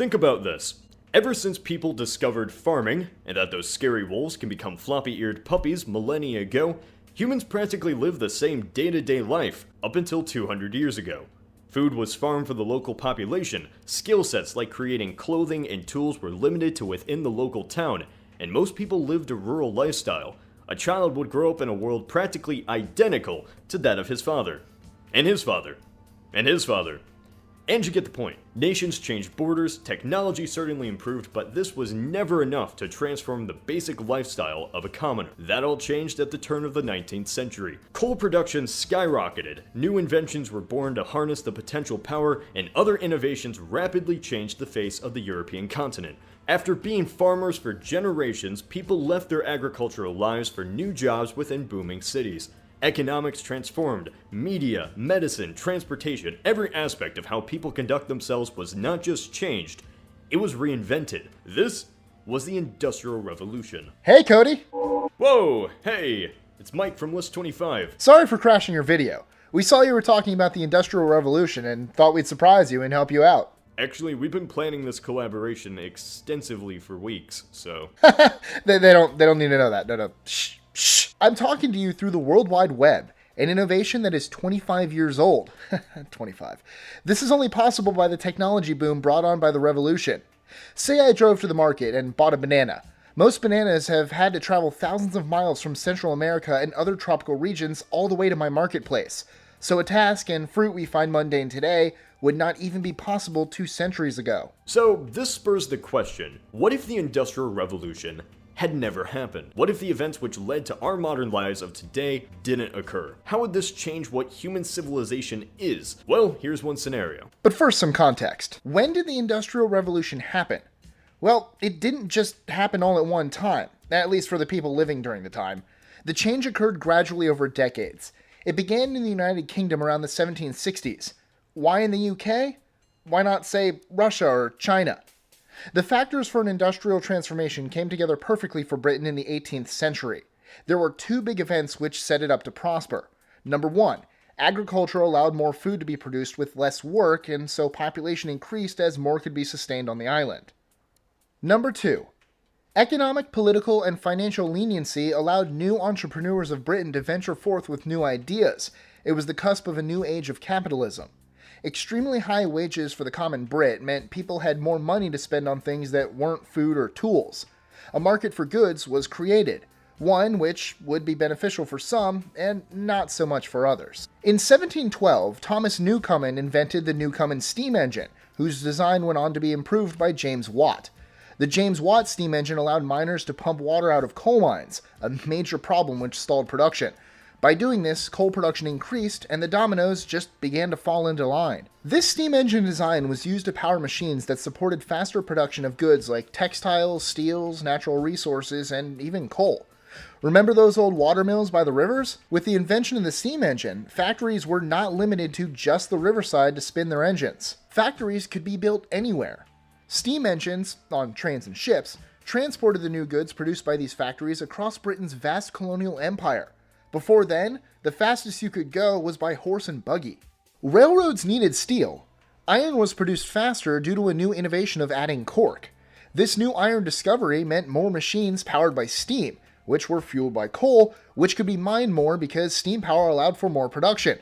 Think about this. Ever since people discovered farming, and that those scary wolves can become floppy-eared puppies millennia ago, humans practically lived the same day-to-day life up until 200 years ago. Food was farmed for the local population, skill sets like creating clothing and tools were limited to within the local town, and most people lived a rural lifestyle. A child would grow up in a world practically identical to that of his father, and his father, and his father. And you get the point. Nations changed borders, technology certainly improved, but this was never enough to transform the basic lifestyle of a commoner. That all changed at the turn of the 19th century. Coal production skyrocketed, new inventions were born to harness the potential power, and other innovations rapidly changed the face of the European continent. After being farmers for generations, people left their agricultural lives for new jobs within booming cities. Economics transformed, media, medicine, transportation, every aspect of how people conduct themselves was not just changed, it was reinvented. This was the Industrial Revolution. Hey, Cody! Whoa, hey, it's Mike from List25. Sorry for crashing your video. We saw you were talking about the Industrial Revolution and thought we'd surprise you and help you out. Actually, we've been planning this collaboration extensively for weeks, so... they don't need to know that. No. Shh. I'm talking to you through the World Wide Web, an innovation that is 25 years old. 25. This is only possible by the technology boom brought on by the revolution. Say I drove to the market and bought a banana. Most bananas have had to travel thousands of miles from Central America and other tropical regions all the way to my marketplace. So a task and fruit we find mundane today would not even be possible 2 centuries ago. So this spurs the question, what if the Industrial Revolution had never happened? What if the events which led to our modern lives of today didn't occur? How would this change what human civilization is? Well, here's one scenario. But first, some context. When did the Industrial Revolution happen? Well, it didn't just happen all at one time, at least for the people living during the time. The change occurred gradually over decades. It began in the United Kingdom around the 1760s. Why in the UK? Why not, say, Russia or China? The factors for an industrial transformation came together perfectly for Britain in the 18th century. There were 2 big events which set it up to prosper. Number 1, agriculture allowed more food to be produced with less work, and so population increased as more could be sustained on the island. Number 2, economic, political, and financial leniency allowed new entrepreneurs of Britain to venture forth with new ideas. It was the cusp of a new age of capitalism. Extremely high wages for the common Brit meant people had more money to spend on things that weren't food or tools. A market for goods was created, one which would be beneficial for some and not so much for others. In 1712, Thomas Newcomen invented the Newcomen steam engine, whose design went on to be improved by James Watt. The James Watt steam engine allowed miners to pump water out of coal mines, a major problem which stalled production. By doing this, coal production increased, and the dominoes just began to fall into line. This steam engine design was used to power machines that supported faster production of goods like textiles, steels, natural resources, and even coal. Remember those old water mills by the rivers? With the invention of the steam engine, factories were not limited to just the riverside to spin their engines. Factories could be built anywhere. Steam engines, on trains and ships, transported the new goods produced by these factories across Britain's vast colonial empire. Before then, the fastest you could go was by horse and buggy. Railroads needed steel. Iron was produced faster due to a new innovation of adding cork. This new iron discovery meant more machines powered by steam, which were fueled by coal, which could be mined more because steam power allowed for more production.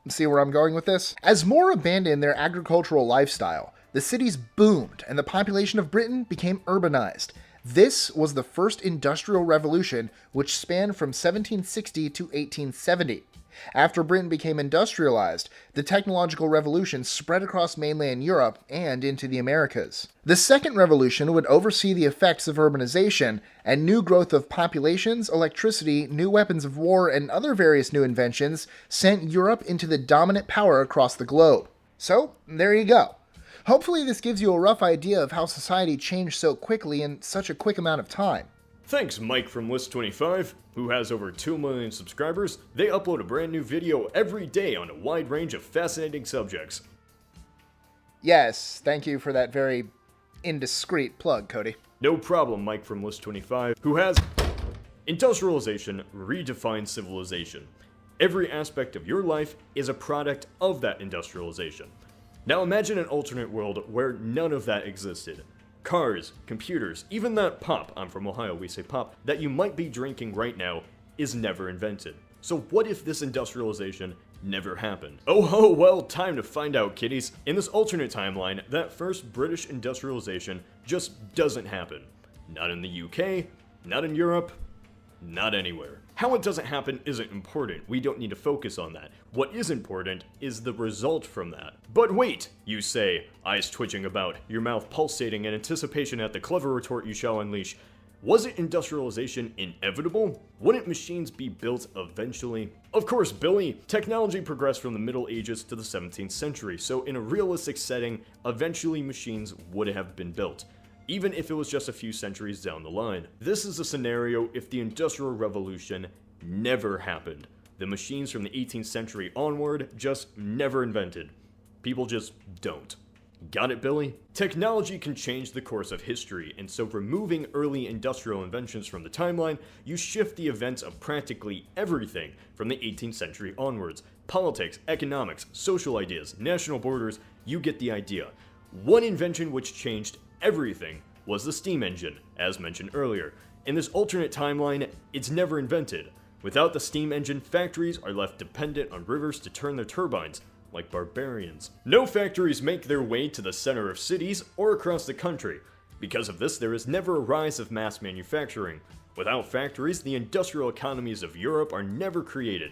See where I'm going with this? As more abandoned their agricultural lifestyle, the cities boomed and the population of Britain became urbanized. This was the first industrial revolution, which spanned from 1760 to 1870. After Britain became industrialized, the technological revolution spread across mainland Europe and into the Americas. The second revolution would oversee the effects of urbanization and new growth of populations, electricity, new weapons of war, and other various new inventions sent Europe into the dominant power across the globe. So, there you go. Hopefully this gives you a rough idea of how society changed so quickly in such a quick amount of time. Thanks Mike from List25, who has over 2 million subscribers. They upload a brand new video every day on a wide range of fascinating subjects. Yes, thank you for that very indiscreet plug, Cody. No problem, Mike from List25, who has... Industrialization redefines civilization. Every aspect of your life is a product of that industrialization. Now imagine an alternate world where none of that existed. Cars, computers, even that pop, I'm from Ohio, we say pop, that you might be drinking right now is never invented. So what if this industrialization never happened? Oh ho, well, time to find out, kiddies. In this alternate timeline, that first British industrialization just doesn't happen. Not in the UK, not in Europe, not anywhere. How it doesn't happen isn't important, we don't need to focus on that. What is important is the result from that. But wait, you say, eyes twitching about, your mouth pulsating in anticipation at the clever retort you shall unleash. Wasn't industrialization inevitable? Wouldn't machines be built eventually? Of course, Billy, technology progressed from the Middle Ages to the 17th century, so in a realistic setting, eventually machines would have been built, even if it was just a few centuries down the line. This is a scenario if the Industrial Revolution never happened. The machines from the 18th century onward just never invented. People just don't. Got it, Billy? Technology can change the course of history, and so removing early industrial inventions from the timeline, you shift the events of practically everything from the 18th century onwards. Politics, economics, social ideas, national borders, you get the idea. One invention which changed everything was the steam engine, as mentioned earlier. In this alternate timeline, it's never invented. Without the steam engine, factories are left dependent on rivers to turn their turbines, like barbarians. No factories make their way to the center of cities or across the country. Because of this, there is never a rise of mass manufacturing. Without factories, the industrial economies of Europe are never created.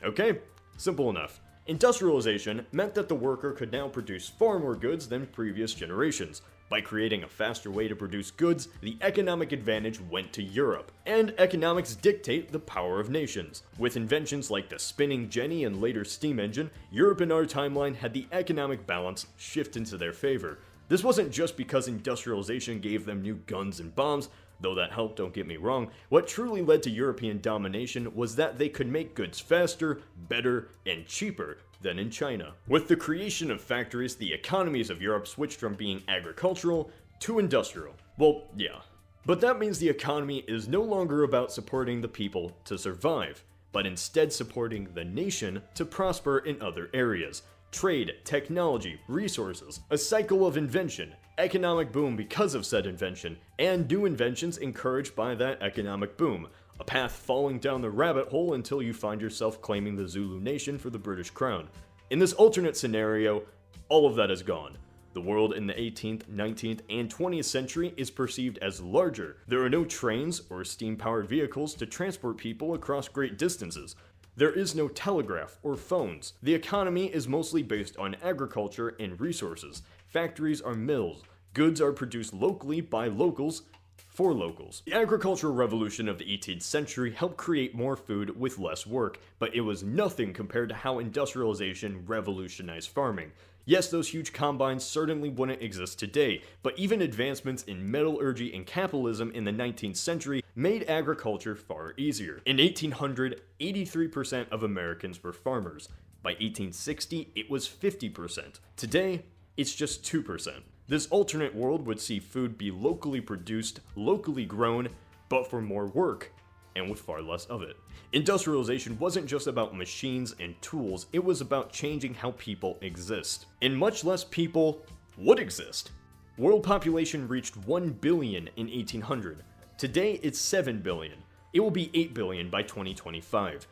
Okay? Simple enough. Industrialization meant that the worker could now produce far more goods than previous generations. By creating a faster way to produce goods, the economic advantage went to Europe. And economics dictate the power of nations. With inventions like the spinning jenny and later steam engine, Europe in our timeline had the economic balance shift into their favor. This wasn't just because industrialization gave them new guns and bombs, though that helped, don't get me wrong. What truly led to European domination was that they could make goods faster, better, and cheaper than in China. With the creation of factories, the economies of Europe switched from being agricultural to industrial. Well, yeah. But that means the economy is no longer about supporting the people to survive, but instead supporting the nation to prosper in other areas. Trade, technology, resources, a cycle of invention, economic boom because of said invention, and new inventions encouraged by that economic boom. A path falling down the rabbit hole until you find yourself claiming the Zulu nation for the British crown. In this alternate scenario, all of that is gone. The world in the 18th, 19th, and 20th century is perceived as larger. There are no trains or steam-powered vehicles to transport people across great distances. There is no telegraph or phones. The economy is mostly based on agriculture and resources. Factories are mills. Goods are produced locally by locals for locals. The agricultural revolution of the 18th century helped create more food with less work, but it was nothing compared to how industrialization revolutionized farming. Yes, those huge combines certainly wouldn't exist today, but even advancements in metallurgy and capitalism in the 19th century made agriculture far easier. In 1800, 83% of Americans were farmers. By 1860, it was 50%. Today, it's just 2%. This alternate world would see food be locally produced, locally grown, but for more work, and with far less of it. Industrialization wasn't just about machines and tools, it was about changing how people exist. And much less people would exist. World population reached 1 billion in 1800. Today, it's 7 billion. It will be 8 billion by 2025.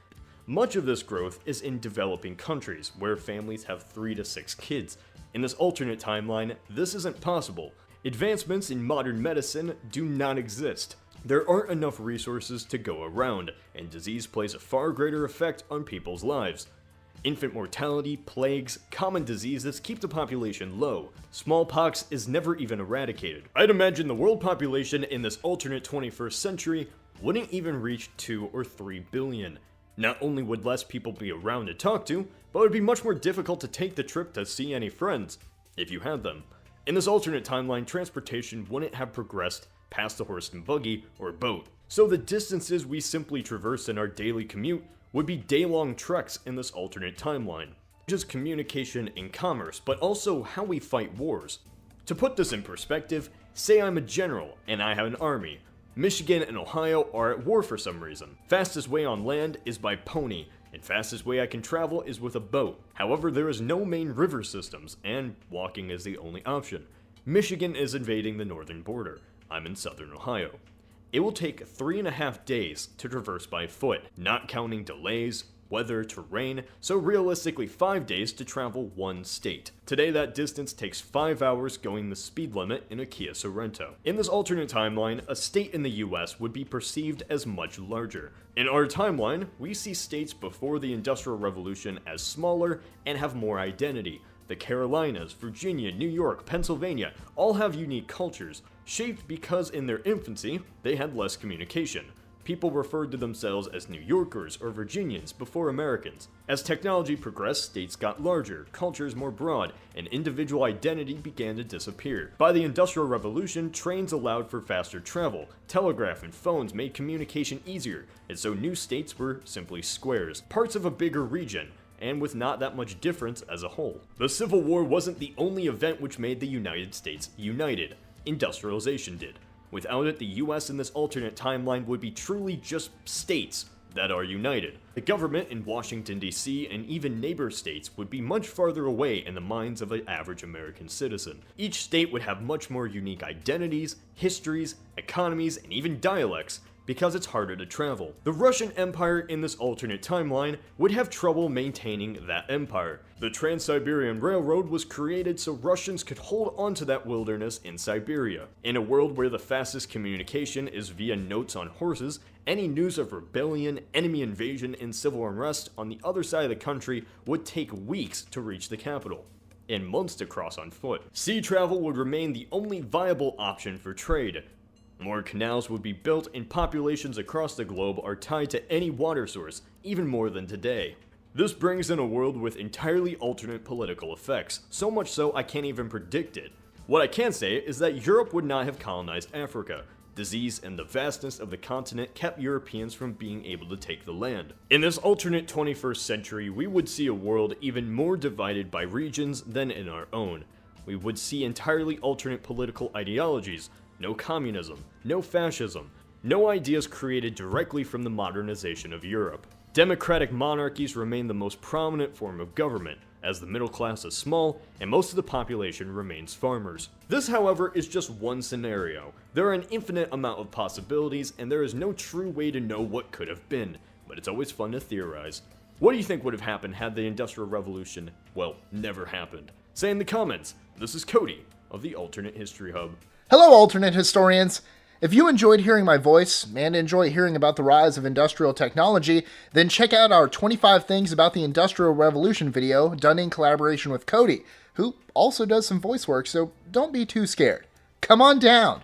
Much of this growth is in developing countries, where families have 3 to 6 kids. In this alternate timeline, this isn't possible. Advancements in modern medicine do not exist. There aren't enough resources to go around, and disease plays a far greater effect on people's lives. Infant mortality, plagues, common diseases keep the population low. Smallpox is never even eradicated. I'd imagine the world population in this alternate 21st century wouldn't even reach 2 or 3 billion. Not only would less people be around to talk to, but it would be much more difficult to take the trip to see any friends, if you had them. In this alternate timeline, transportation wouldn't have progressed past the horse and buggy or boat. So the distances we simply traverse in our daily commute would be day-long treks in this alternate timeline. Just communication and commerce, but also how we fight wars. To put this in perspective, say I'm a general and I have an army. Michigan and Ohio are at war for some reason. Fastest way on land is by pony. and fastest way I can travel is with a boat. However, there is no main river systems, and walking is the only option. Michigan is invading the northern border. I'm in southern Ohio. It will take 3.5 days to traverse by foot, not counting delays, weather, terrain, so realistically 5 days to travel one state. Today that distance takes 5 hours going the speed limit in a Kia Sorento. In this alternate timeline, a state in the US would be perceived as much larger. In our timeline, we see states before the Industrial Revolution as smaller and have more identity. The Carolinas, Virginia, New York, Pennsylvania all have unique cultures, shaped because in their infancy, they had less communication. People referred to themselves as New Yorkers or Virginians before Americans. As technology progressed, states got larger, cultures more broad, and individual identity began to disappear. By the Industrial Revolution, trains allowed for faster travel, telegraph and phones made communication easier, and so new states were simply squares, parts of a bigger region, and with not that much difference as a whole. The Civil War wasn't the only event which made the United States united. Industrialization did. Without it, the US in this alternate timeline would be truly just states that are united. The government in Washington, D.C. and even neighbor states would be much farther away in the minds of an average American citizen. Each state would have much more unique identities, histories, economies, and even dialects, because it's harder to travel. The Russian Empire in this alternate timeline would have trouble maintaining that empire. The Trans-Siberian Railroad was created so Russians could hold onto that wilderness in Siberia. In a world where the fastest communication is via notes on horses, any news of rebellion, enemy invasion, and civil unrest on the other side of the country would take weeks to reach the capital, and months to cross on foot. Sea travel would remain the only viable option for trade. More canals would be built, and populations across the globe are tied to any water source, even more than today. This brings in a world with entirely alternate political effects, so much so I can't even predict it. What I can say is that Europe would not have colonized Africa. Disease and the vastness of the continent kept Europeans from being able to take the land. In this alternate 21st century, we would see a world even more divided by regions than in our own. We would see entirely alternate political ideologies. No communism, no fascism, no ideas created directly from the modernization of Europe. Democratic monarchies remain the most prominent form of government, as the middle class is small and most of the population remains farmers. This, however, is just one scenario. There are an infinite amount of possibilities, and there is no true way to know what could have been, but it's always fun to theorize. What do you think would have happened had the Industrial Revolution, well, never happened? Say in the comments. This is Cody of the Alternate History Hub. Hello, alternate historians! If you enjoyed hearing my voice and enjoy hearing about the rise of industrial technology, then check out our 25 Things About the Industrial Revolution video done in collaboration with Cody, who also does some voice work, so don't be too scared. Come on down!